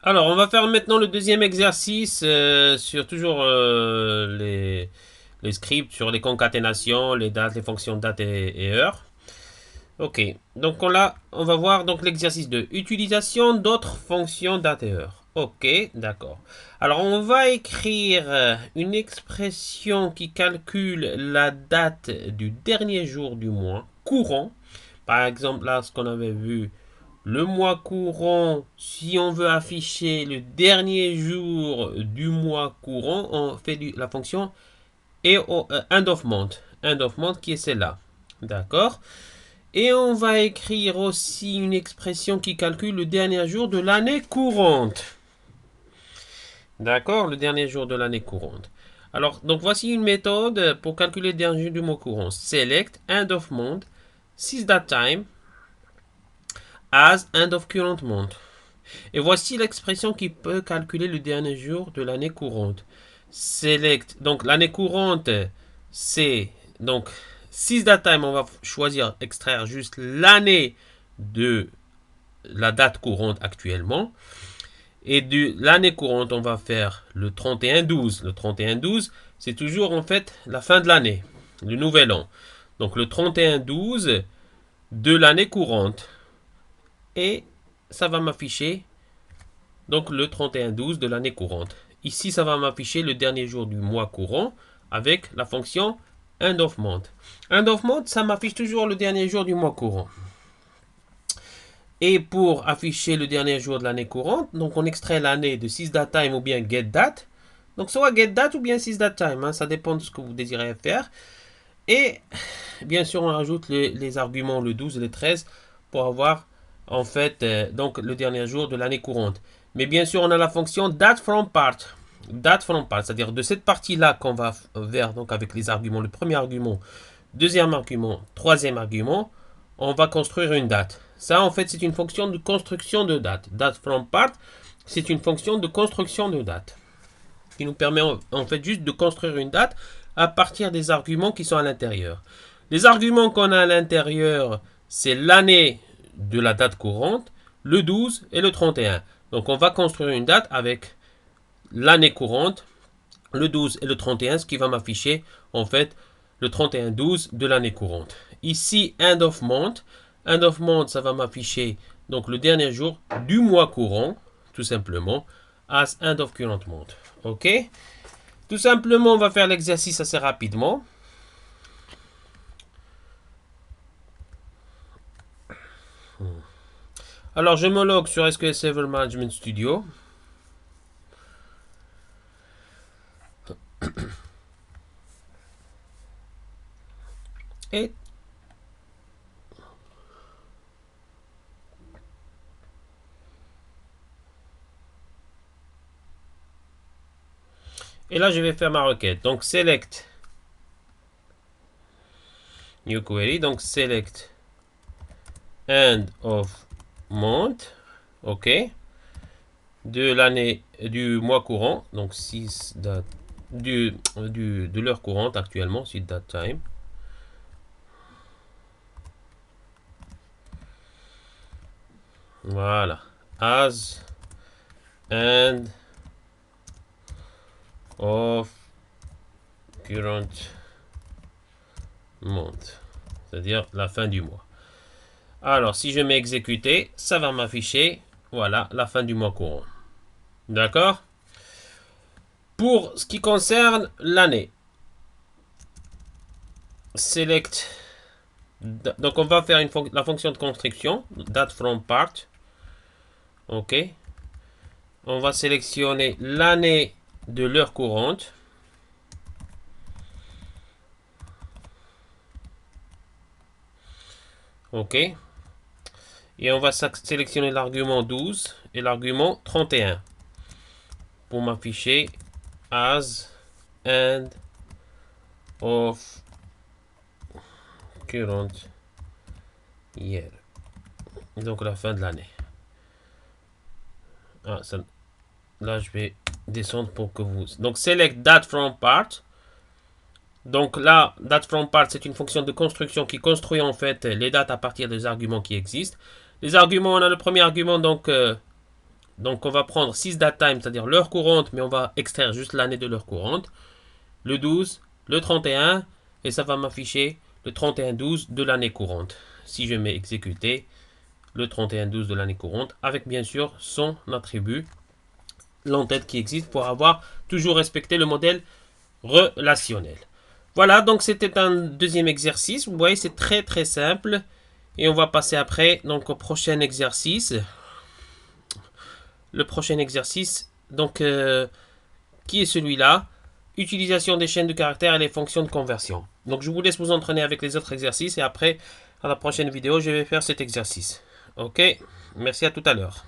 Alors, on va faire maintenant le deuxième exercice sur toujours les scripts, sur les concaténations, les dates, les fonctions date et heure. Ok, donc on va voir donc l'exercice de utilisation d'autres fonctions date et heure. Ok, d'accord. Alors, on va écrire une expression qui calcule la date du dernier jour du mois courant. Par exemple, là, ce qu'on avait vu, le mois courant, si on veut afficher le dernier jour du mois courant, on fait la fonction end of month. End of month qui est celle-là. D'accord. Et on va écrire aussi une expression qui calcule le dernier jour de l'année courante. D'accord. Le dernier jour de l'année courante. Alors, donc voici une méthode pour calculer le dernier jour du mois courant. Select end of month, seize that time, as end of current month. Et voici l'expression qui peut calculer le dernier jour de l'année courante. Select. Donc l'année courante, c'est donc 6 date time. On va choisir, extraire juste l'année de la date courante actuellement. Et de l'année courante, on va faire le 31-12. Le 31-12, c'est toujours en fait la fin de l'année, le nouvel an. Donc le 31-12 de l'année courante. Et ça va m'afficher donc le 31-12 de l'année courante. Ici, ça va m'afficher le dernier jour du mois courant avec la fonction end of month. End of month, ça m'affiche toujours le dernier jour du mois courant. Et pour afficher le dernier jour de l'année courante, donc on extrait l'année de sysdatetime ou bien getDate. Donc soit getDate ou bien sysdatetime, ça dépend de ce que vous désirez faire. Et bien sûr, on rajoute les arguments le 12 et le 13 pour avoir en fait donc le dernier jour de l'année courante. Mais bien sûr, on a la fonction date from part. Date from part, c'est-à-dire de cette partie-là qu'on va vers donc avec les arguments, le premier argument, deuxième argument, troisième argument, on va construire une date. Ça, en fait, c'est une fonction de construction de date. Date from part, c'est une fonction de construction de date qui nous permet en fait juste de construire une date à partir des arguments qui sont à l'intérieur. Les arguments qu'on a à l'intérieur, c'est l'année de la date courante, le 12 et le 31. Donc on va construire une date avec l'année courante, le 12 et le 31, ce qui va m'afficher en fait le 31-12 de l'année courante. Ici, end of month. End of month, ça va m'afficher donc le dernier jour du mois courant, tout simplement, as end of current month. Ok. Tout simplement, on va faire l'exercice assez rapidement. Alors, je me log sur SQL Server Management Studio. Et, et là, je vais faire ma requête. Donc, select new query. Donc, select end of month. OK. De l'année, du mois courant. Donc, 6 date. De l'heure courante actuellement, 6 date time. Voilà. As end of current month. C'est-à-dire la fin du mois. Alors, si je mets exécuter, ça va m'afficher, voilà, la fin du mois courant. D'accord? Pour ce qui concerne l'année, select. Donc, on va faire la fonction de construction, date from part. OK. On va sélectionner l'année de l'heure courante. OK. Et on va sélectionner l'argument 12 et l'argument 31 pour m'afficher as end of current year. Donc la fin de l'année. Là, je vais descendre pour que vous... Donc, select date from part. Donc là, date from part, c'est une fonction de construction qui construit en fait les dates à partir des arguments qui existent. Les arguments, on a le premier argument, donc Donc on va prendre 6 datetime, c'est-à-dire l'heure courante, mais on va extraire juste l'année de l'heure courante. Le 12, le 31, et ça va m'afficher le 31-12 de l'année courante. Si je mets exécuter, le 31-12 de l'année courante, avec bien sûr son attribut, l'entête qui existe pour avoir toujours respecté le modèle relationnel. Voilà, donc c'était un deuxième exercice. Vous voyez, c'est très très simple. Et on va passer après donc au prochain exercice. Le prochain exercice, donc, qui est celui-là. Utilisation des chaînes de caractères et les fonctions de conversion. Donc je vous laisse vous entraîner avec les autres exercices et après, à la prochaine vidéo, je vais faire cet exercice. Ok, merci à tout à l'heure.